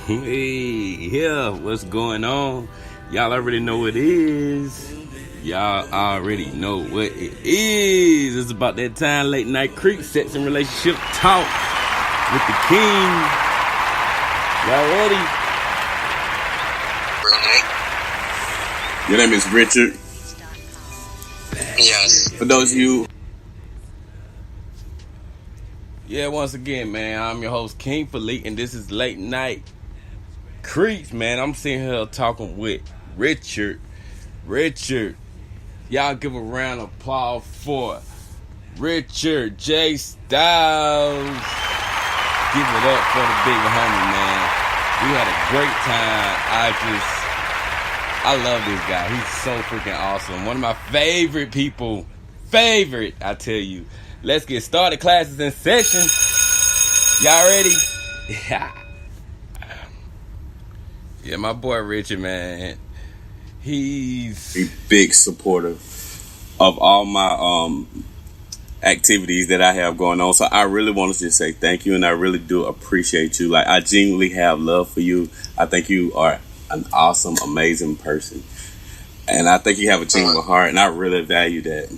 Hey, yeah, what's going on? Y'all already know what it is. Y'all already know what it is. It's about that time, late night creep, sex and relationship talk with the king. Y'all ready? Your name is Richard. Yes. For those of you. Yeah, once again, man, I'm your host, KingFelipe, and this is Late Night Creeps, man. I'm sitting here talking with Rickard. Y'all give a round of applause for Rickard J. Styles. Give it up for the big homie, man. We had a great time. I love this guy. He's so freaking awesome. One of my favorite people. I tell you. Let's get started. Classes in session. Y'all ready? Yeah, my boy Richard, man. He's A big supporter of all my activities that I have going on. So I really want to just say thank you, and I really do appreciate you. Like, I genuinely have love for you. I think you are an awesome, amazing person. And I think you have a genuine heart, and I really value that.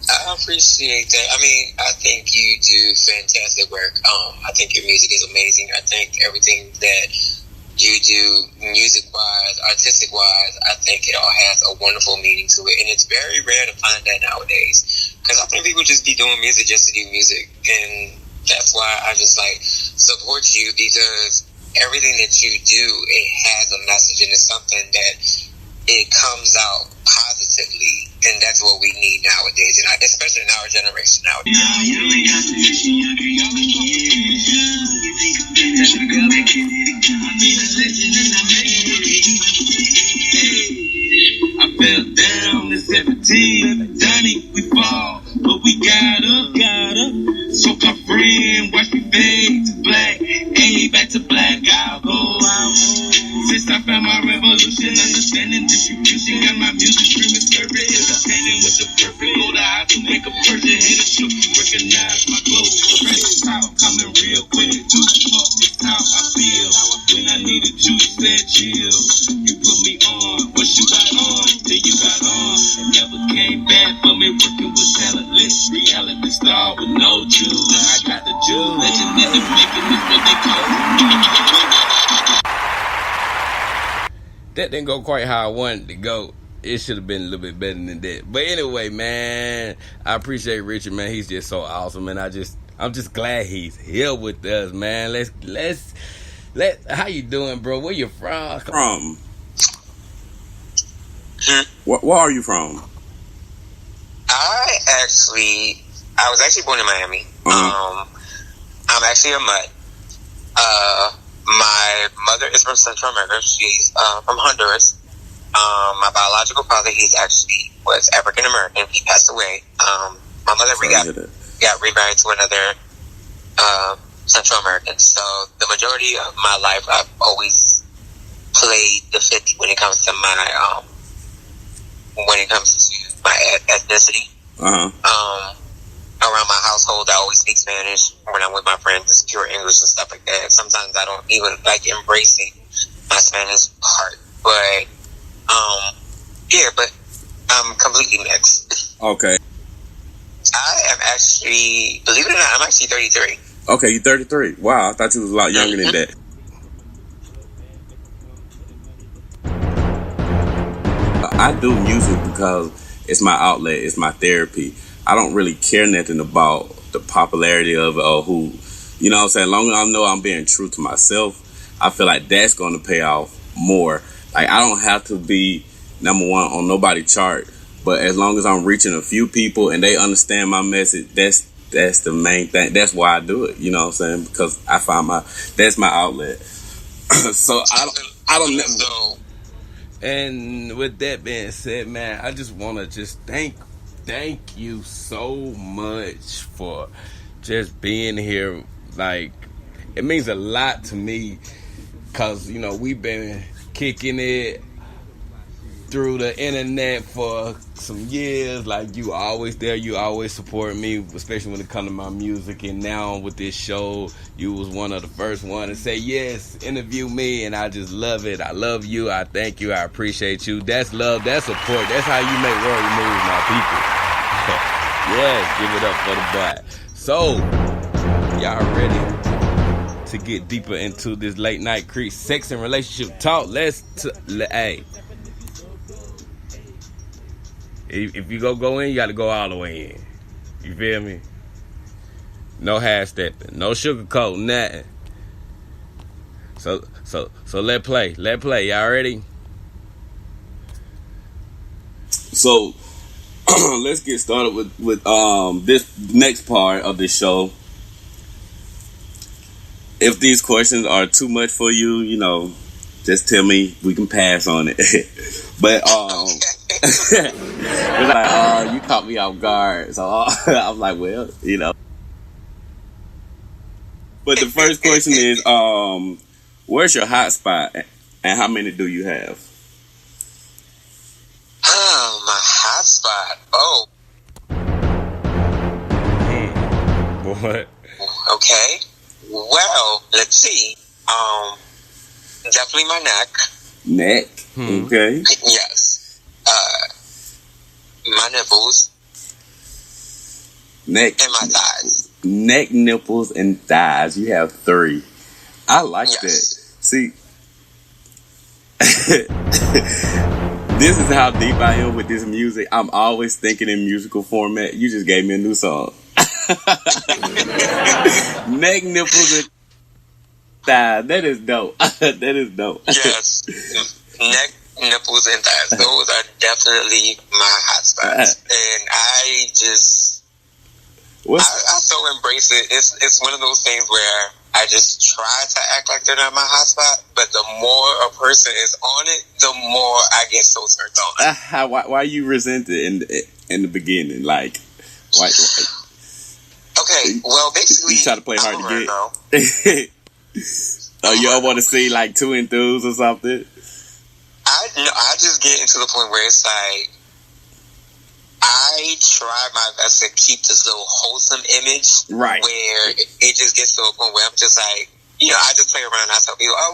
I appreciate that. I mean, I think you do fantastic work. I think your music is amazing. I think everything that you do, music-wise, artistic-wise, I think it all has a wonderful meaning to it. And it's very rare to find that nowadays. Because I think people just be doing music just to do music. And that's why I just, support you, because everything that you do, it has a message, and it's something that it comes out positively, and that's what we need nowadays, and especially in our generation nowadays. I fell down at 17, Donnie, we fall, but we got up. So my friend watch me fade to black, hey, back to black, I'll go out. Since I found my revolution, understanding distribution, got my music streaming, serving, entertaining with the perfect goal I to make a person hate a show, recognize my glow, fresh out, coming real quick, too fuck this how I feel, when I needed you, said chill, you put me on, what you got on, till you got on, and never came back for me, working with talentless, reality star with no juice, I got the juice, legend in the making is what they call me. that didn't go quite how I wanted to go. It should have been a little bit better than that. But anyway, man, I appreciate Richard, man. He's just so awesome, and I'm just glad he's here with us, man. Let's how you doing, bro? Where you from? Where are you from? I was actually born in Miami. I'm actually a mutt. My mother is from Central America. She's from Honduras. My biological father, was African American. He passed away. My mother got remarried to another Central American. So the majority of my life, I've always played the 50 when it comes to my ethnicity. Around my household, I always speak Spanish. When I'm with my friends, it's pure English and stuff like that. Sometimes I don't even like embracing my Spanish part. But, but I'm completely mixed. Okay. I am actually, believe it or not, I'm actually 33. Okay, you're 33. Wow, I thought you was a lot younger than that. I do music because it's my outlet, it's my therapy. I don't really care nothing about the popularity of it or who, you know what I'm saying? As long as I know I'm being true to myself, I feel like that's going to pay off more. Like, I don't have to be number one on nobody's chart, but as long as I'm reaching a few people and they understand my message, that's the main thing. That's why I do it, you know what I'm saying? Because I find that's my outlet. So I don't know. And with that being said, man, I just want to just thank you so much for just being here. Like, it means a lot to me because, we've been kicking it through the internet for some years. Like, you always there, you always support me, especially when it comes to my music. And now with this show, you was one of the first one to say, yes, interview me, and I just love it. I love you, I thank you, I appreciate you. That's love, that's support, that's how you make world moves, my people. Yes, give it up for the boy. So, y'all ready to get deeper into this late night creep sex and relationship talk? Hey, if you go in, you got to go all the way in. You feel me? No half stepping, no sugarcoat, nothing. So let play. Y'all ready? So let's get started with this next part of the show. If these questions are too much for you, you know, just tell me, we can pass on it. But it's like, you caught me off guard, so I'm like, well, you know. But the first question is, where's your hot spot, and how many do you have? Oh, my hot spot. Oh. What? Okay. Well, let's see. Definitely my neck. Neck? Okay. Yes. My nipples. Neck. And my thighs. Neck, nipples, and thighs. You have 3. I like that. See, this is how deep I am with this music. I'm always thinking in musical format. You just gave me a new song. Neck, nipples, and thighs. That is dope. That is dope. Yes. Neck, nipples, and thighs. Those are definitely my hot spots. And I just... I so embrace it. It's one of those things where I just try to act like they're not my hot spot, but the more a person is on it, the more I get so turned on. Why you resent it in the beginning? Like, why? Okay, well, basically, you try to play hard to get. Oh, you all want to see like 2 enthused or something? I just get into the point where it's like, I try my best to keep this little wholesome image, right? Where it just gets to a point where I'm just like, you know, I just play around and I tell people, oh,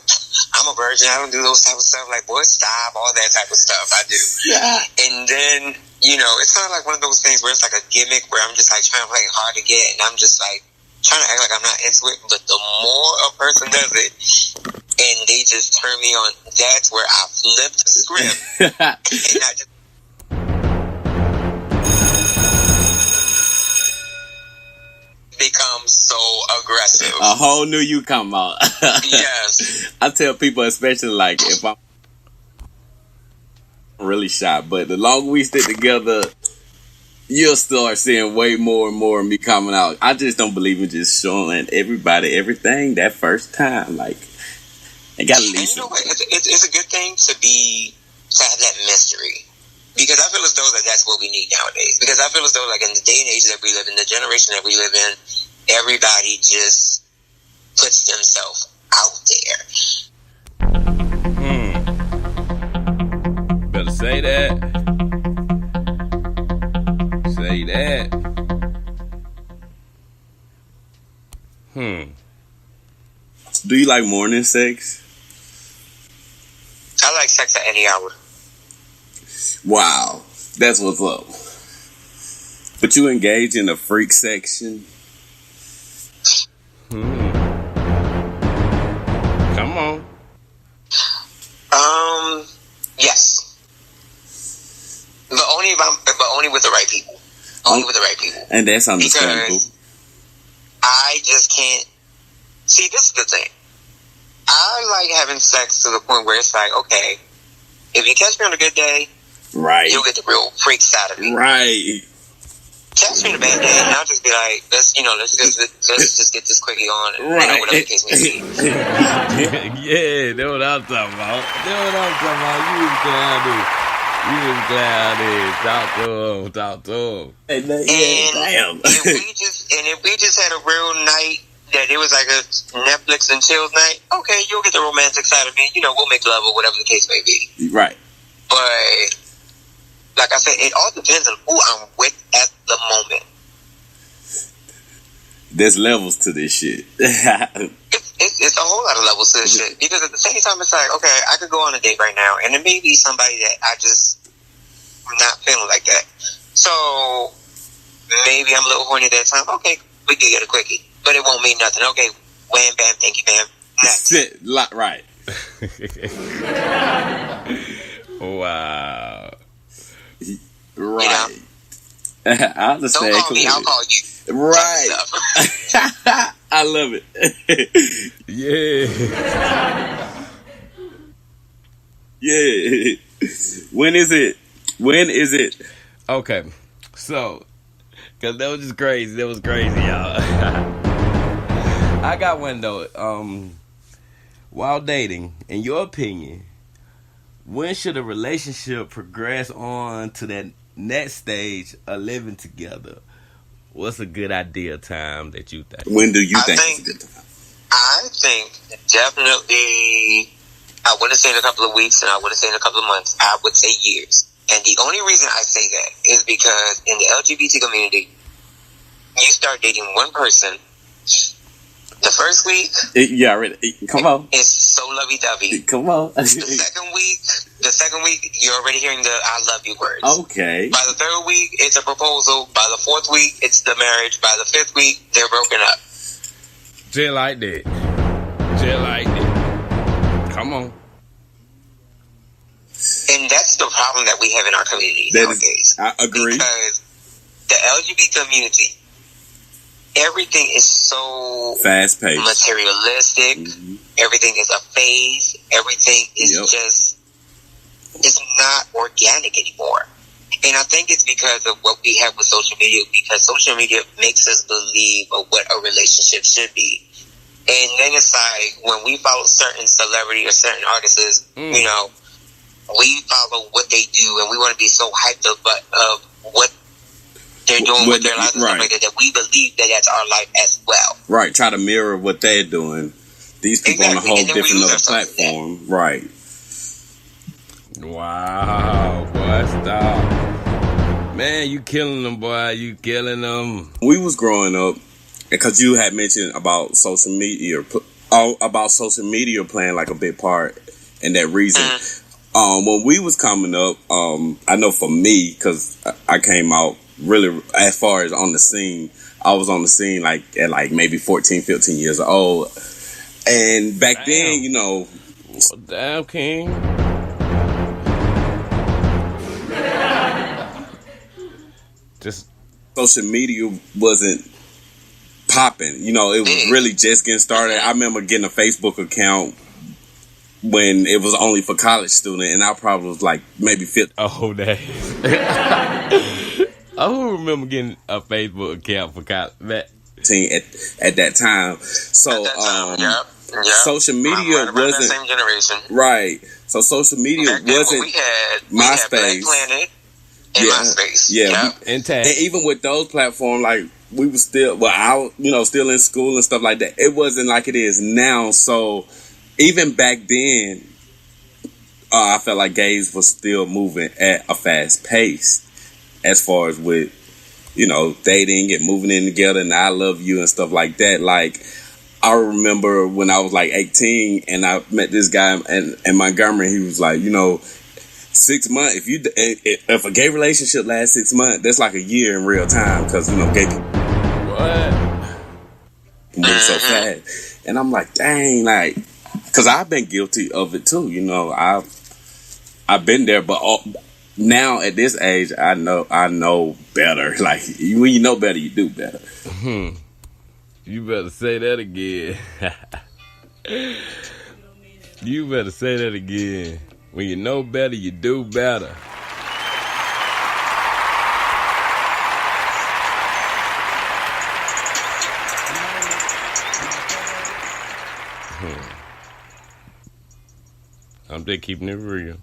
I'm a virgin, I don't do those type of stuff. Like, boy, stop, all that type of stuff I do. Yeah. And then, you know, it's kind of like one of those things where it's like a gimmick where I'm just like trying to play hard to get, and I'm just like trying to act like I'm not into it. But the more a person does it, and they just turn me on, that's where I flip the script, and I just become so aggressive. A whole new you come out. Yes. I tell people, especially like if I'm really shy, but the longer we stick together, you'll start seeing way more and more of me coming out. I just don't believe in just showing everybody everything that first time. Like, I gotta leave. And you know what? It's a good thing to have that mystery. Because I feel as though that's what we need nowadays. Because I feel as though, like, in the day and age that we live in, the generation that we live in, everybody just puts themselves out there. Better say that. Say that. Do you like morning sex? I like sex at any hour. Wow, that's what's up. But you engage in the freak section? Come on. Yes. But only with the right people. Only with the right people. And that's understandable. Because I just can't. See, this is the thing. I like having sex to the point where it's like, okay, if you catch me on a good day, right, you'll get the real freak side of me. Right. Catch me on a bad day, and I'll just be like, let's just get this quickie on, and right, whatever the case may be. Yeah, that's what I'm talking about. You was glad. Talk to him. And if we just had a real night that it was like a Netflix and chill night, okay, you'll get the romantic side of me. You know, we'll make love or whatever the case may be. Right. But like I said, it all depends on who I'm with at the moment. There's levels to this shit. It's a whole lot of levels to this shit. Because at the same time, it's like, okay, I could go on a date right now, and it may be somebody that I just not feeling like that. So maybe I'm a little horny at that time. Okay, we can get a quickie, but it won't mean nothing. Okay, wham, bam, thank you, bam. Next. Sit, right. Wow. Right. You know? I understand. Don't call me, I'll call you. Right. I love it. Yeah. Yeah. When is it? Okay. So, because that was just crazy. That was crazy, y'all. I got one, though. While dating, in your opinion, when should a relationship progress on to that next stage of living together? What's a good idea time that you think? When do you think it's a good time? I think definitely, I wouldn't say in a couple of weeks and I wouldn't say in a couple of months. I would say years. And the only reason I say that is because in the LGBT community, you start dating one person. The first week, come on, it's so lovey-dovey. Come on. The second week, you're already hearing the "I love you" words. Okay. By the third week, it's a proposal. By the fourth week, it's the marriage. By the fifth week, they're broken up. Just like that. Come on. And that's the problem that we have in our community nowadays. I agree. Because the LGBT community, everything is so fast-paced, materialistic. Mm-hmm. Everything is a phase. Everything is just, it's not organic anymore. And I think it's because of what we have with social media, because social media makes us believe of what a relationship should be. And then it's like, when we follow certain celebrity or certain artists, you know, we follow what they do, and we want to be so hyped up of what they're doing with their lives and stuff like that we believe that that's our life as well. Right, try to mirror what they're doing. These people on a whole different other platform. Right. Wow, boy, stop. Man, you killing them, boy. You killing them. We was growing up, because you had mentioned about social media playing like a big part in that reason. When we was coming up, I know for me, because I came out really, as far as on the scene, I was on the scene like at like maybe 14, 15 years old. And back then, you know. Well, damn, King. Just social media wasn't popping. You know, it was really just getting started. I remember getting a Facebook account when it was only for college students, and I probably was like maybe 50. Oh, that. I remember getting a Facebook account for college. At that time. So, social media wasn't the same generation. Right. So social media wasn't we had MySpace. Black Planet and MySpace. Yeah. And even with those platforms, like we were still, still in school and stuff like that. It wasn't like it is now. So even back then, I felt like gays were still moving at a fast pace as far as with, dating and moving in together and I love you and stuff like that. Like, I remember when I was like 18 and I met this guy in Montgomery. He was like, 6 months. If a gay relationship lasts 6 months, that's like a year in real time because gay people move so fast. And I'm like, dang, like, because I've been guilty of it too. I've been there, but now at this age, I know better. Like when you know better, you do better. You better say that again. You better say that again. When you know better, you do better. I'm just keeping it real.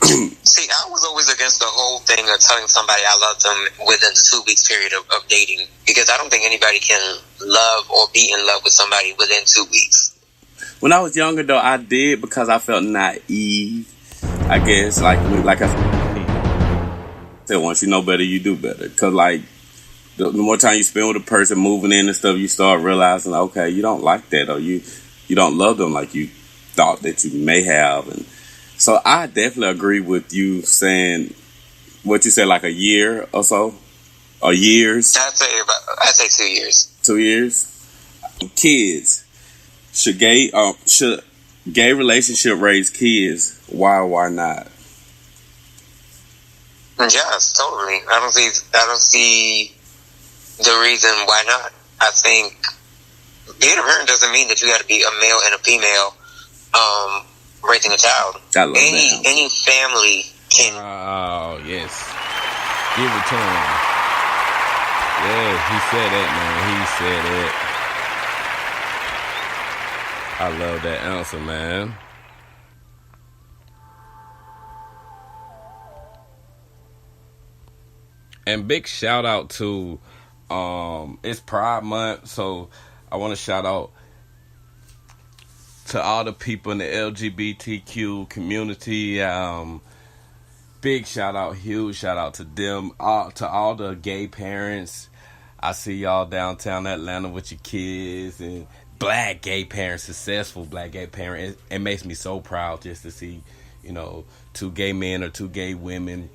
See, I was always against the whole thing of telling somebody I love them within the 2 weeks period of dating, because I don't think anybody can love or be in love with somebody within 2 weeks. When I was younger, though, I did because I felt naive. I guess, like I said, once you know better, you do better. Because, like, the more time you spend with a person moving in and stuff, you start realizing, okay, you don't like that, or you don't love them like you thought that you may have. And so I definitely agree with you saying what you said, like a year or so, or years. I'd say 2 years. 2 years. Kids, should gay relationship raise kids? Why or why not? Yes, totally. I don't see the reason why not. I think being a parent doesn't mean that you got to be a male and a female raising a child. I love that. Any family can. Oh yes, give it to him. Yeah, he said that, man. He said it. I love that answer, man. And big shout out to it's Pride Month, so I want to shout out to all the people in the LGBTQ community. Big shout out, huge shout out to them, to all the gay parents. I see y'all downtown Atlanta with your kids, and black gay parents, successful black gay parents. It makes me so proud just to see, 2 gay men or 2 gay women,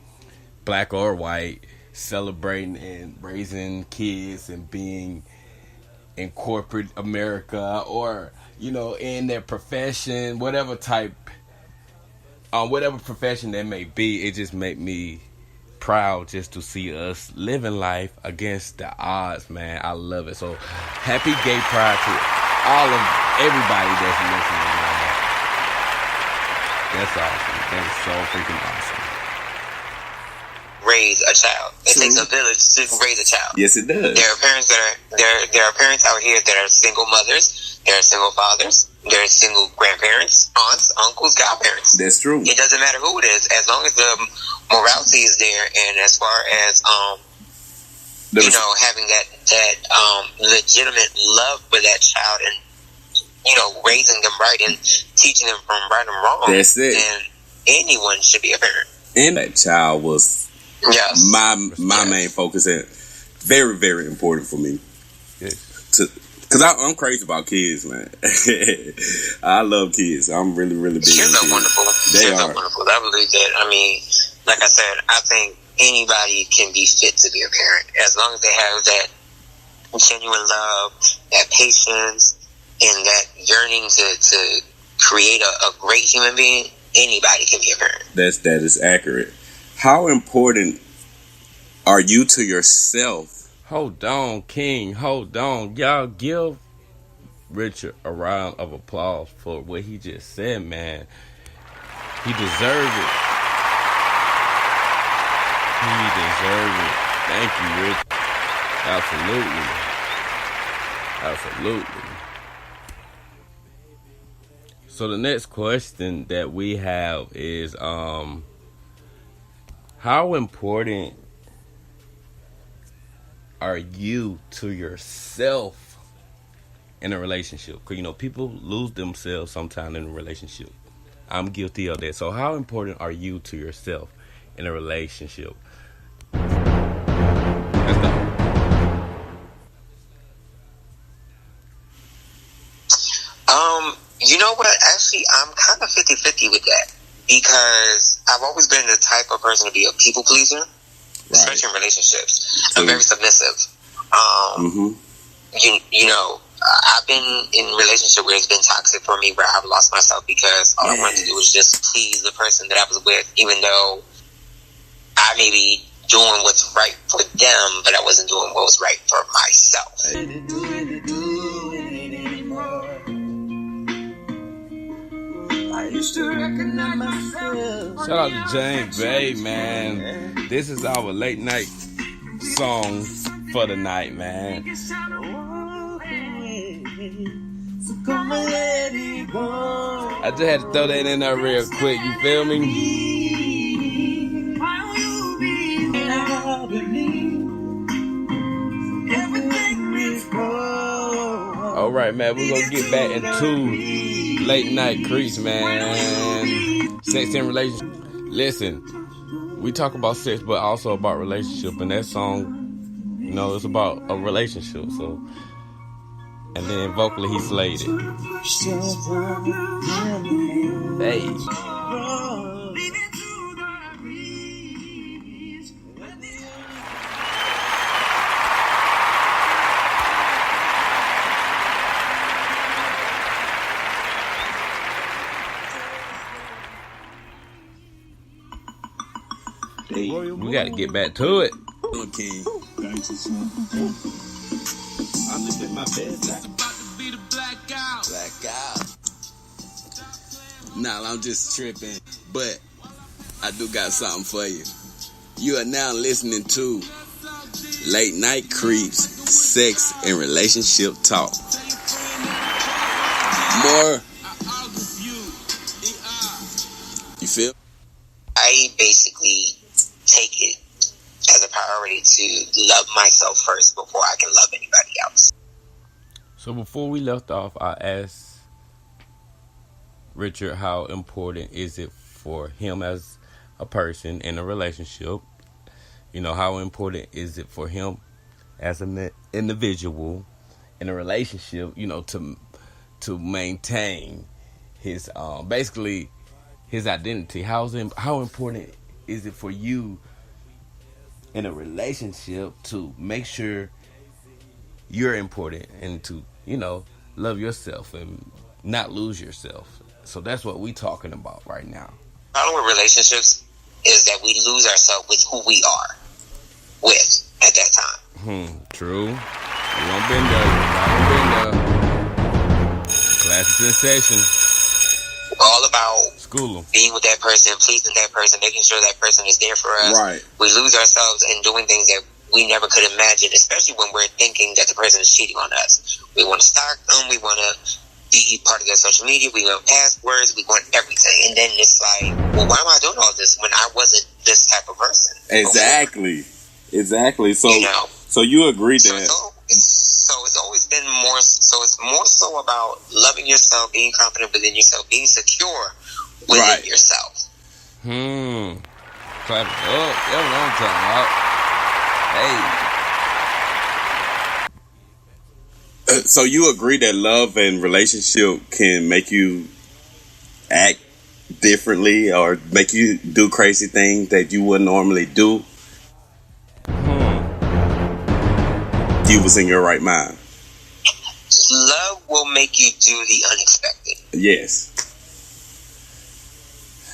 black or white, celebrating and raising kids and being in corporate America, or in their profession, whatever profession that may be. It just make me proud just to see us living life against the odds, man. I love it. So happy Gay Pride to everybody that's listening, man. That's awesome. That's so freaking awesome. Raise a child. It takes a village to raise a child. Yes, it does. There are parents there are parents out here that are single mothers. There are single fathers. There are single grandparents, aunts, uncles, godparents. That's true. It doesn't matter who it is, as long as the morality is there, and as far as having that legitimate love for that child, and raising them right and teaching them from right and wrong. That's it. And anyone should be a parent. And that child was my main focus, and very, very important for me. Yes. Because I'm crazy about kids, man. I love kids. I'm really, really big. Kids are wonderful. They are wonderful. I believe that. I mean, like I said, I think anybody can be fit to be a parent as long as they have that genuine love, that patience, and that yearning to create a great human being. Anybody can be a parent. That is accurate. How important are you to yourself? Hold on, King. Hold on. Y'all give Richard a round of applause for what he just said, man. He deserved it. He deserved it. Thank you, Richard. Absolutely. Absolutely. So the next question that we have is, how important are you to yourself in a relationship? Because, people lose themselves sometimes in a relationship. I'm guilty of that. So how important are you to yourself in a relationship? Let's go. You know what? Actually, I'm kind of 50-50 with that, because I've always been the type of person to be a people pleaser. Especially in relationships. I'm very submissive. I've been in a relationship where it's been toxic for me, where I've lost myself because all I wanted to do was just please the person that I was with, even though I may be doing what's right for them, but I wasn't doing what was right for myself. I used to recognize myself. Shout out to James Bay, man. This is our late night song for the night, man. I just had to throw that in there real quick. You feel me? All right, man. We're gonna get back into late night creeps, man. Sex and relationship. Listen, we talk about sex, but also about relationship. And that song, you know, it's about a relationship. So, and then vocally he slayed it. Hey. We got to get back to it. King. I'm in my bed. It's about to be the blackout. Blackout. Nah, I'm just tripping. But I do got something for you. You are now listening to Late Night Creeps, Sex and Relationship Talk. More. You feel? I basically take it as a priority to love myself first before I can love anybody else. So before we left off, I asked Richard how important is it for him as a person in a relationship. You know, how important is it for him as an individual in a relationship, you know, to maintain his basically his identity. How important is it for you in a relationship to make sure you're important and to, you know, love yourself and not lose yourself? So that's what we talking about right now. The problem with relationships is that we lose ourselves with who we are with at that time. True. We don't been there. Classic sensation. We're all about School 'em. being with that person, pleasing that person, making sure that person is there for us. Right. We lose ourselves in doing things that we never could imagine, especially when we're thinking that the person is cheating on us. We want to stalk them. We want to be part of their social media. We want passwords. We want everything. And then it's like, well, why am I doing all this when I wasn't this type of person? Exactly. Exactly. So, You know? so you agree So that. it's always been more. So it's more so about loving yourself, being confident within yourself, being secure within Right. yourself. Clap it up. That's what I'm talking about. Hey. So you agree that love and relationship can make you act differently or make you do crazy things that you wouldn't normally do? You was in your right mind. Love will make you do the unexpected. Yes.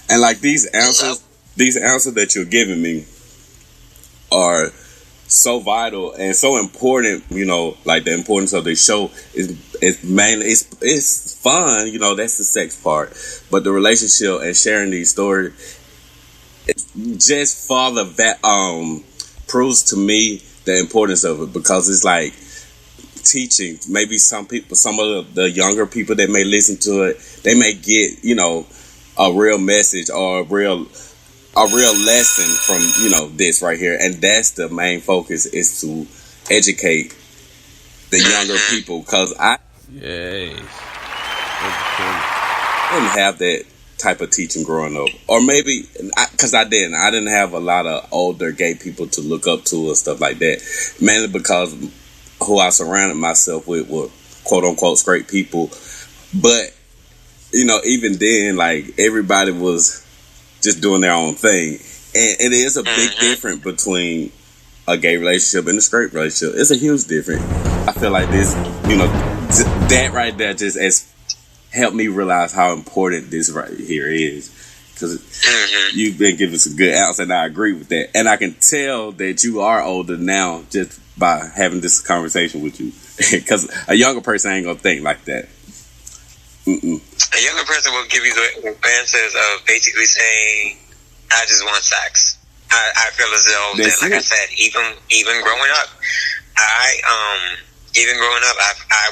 And like these answers that you're giving me are so vital and so important, you know, like the importance of the show is mainly it's fun, you know, that's the sex part. But the relationship and sharing these stories just further that proves to me the importance of it, because it's like teaching. Maybe some of the younger people that may listen to it, they may get, you know, a real message or a real lesson from, you know, this right here. And that's the main focus, is to educate the younger people, because I Yes. didn't have that type of teaching growing up, or maybe because I didn't have a lot of older gay people to look up to or stuff like that, mainly because who I surrounded myself with were quote unquote straight people. But you know, even then, like, everybody was just doing their own thing, and it is a big difference between a gay relationship and a straight relationship. It's a huge difference. I feel like this, you know, that right there just has helped me realize how important this right here is, because you've been giving some good answers, and I agree with that. And I can tell that you are older now just by having this conversation with you, because a younger person ain't gonna think like that. A younger person will give you the answers of basically saying, "I just want sex." I feel as though that, like I said, even growing up, I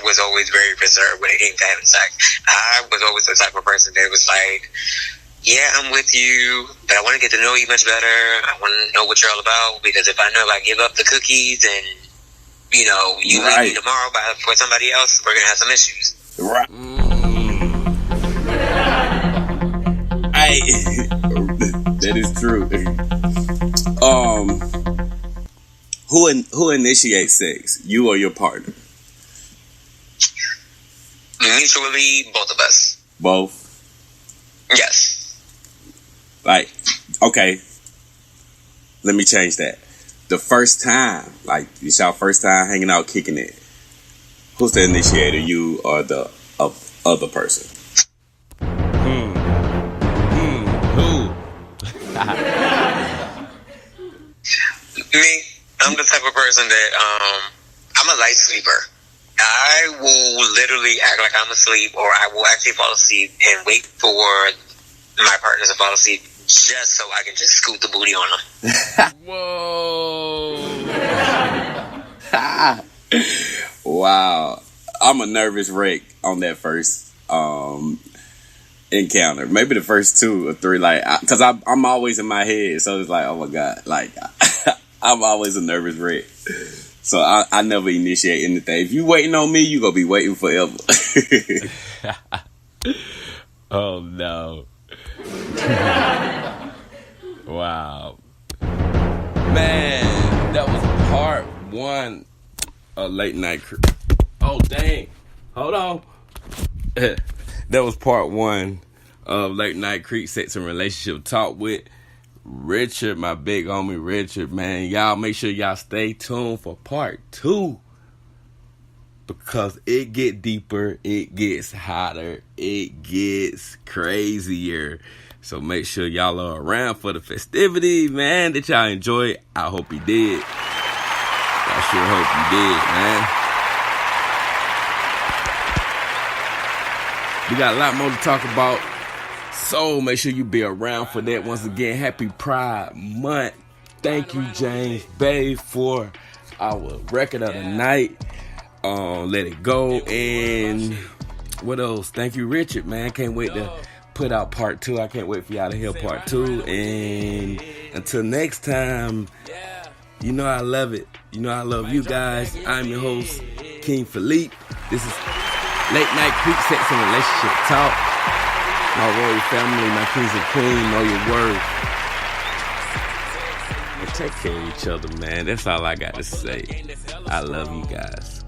was always very reserved when it came to having sex. I was always the type of person that was like, "Yeah, I'm with you, but I want to get to know you much better. I want to know what you're all about, because if I know if I give up the cookies and you know, you leave me tomorrow for somebody else, we're gonna have some issues. Right. Hey, that is true. Who initiates sex? You or your partner? Mutually, both of us. Both? Yes. Like, okay. Let me change that. The first time, like, it's your first time hanging out, kicking it. Who's the initiator, you or the other person? Who? Me, I'm the type of person that I'm a light sleeper. I will literally act like I'm asleep, or I will actually fall asleep and wait for my partner to fall asleep just so I can just scoot the booty on them. Whoa. Wow. I'm a nervous wreck on that first encounter. Maybe the first 2 or 3, like, because I'm always in my head, so it's like, oh my God, like, I'm always a nervous wreck. So I never initiate anything. If you waiting on me, you gonna be waiting forever. Oh no. Wow. Man, that was part 1 of Late Night Creek. Oh dang. Hold on. That was part 1 of Late Night Creek Sex and Relationship Talk with Rickard, my big homie Rickard, man. Y'all make sure y'all stay tuned for part 2. Because it get deeper, it gets hotter, it gets crazier. So make sure y'all are around for the festivity, man. That y'all enjoy. I hope you did. I sure hope you did, man. We got a lot more to talk about. So make sure you be around for that. Once again, happy Pride Month. Thank you, James Bay, for our record of the night. Let It Go. And what else? Thank you, Rickard, man. Can't wait to put out part 2. I can't wait for y'all to hear part 2. And until next time, you know I love it. You know I love you guys. I'm your host, KingFelipe. This is Late Night Creek Sex and Relationship Talk. My royal family, my kings and queens, know your word. And take care of each other, man. That's all I got to say. I love you guys.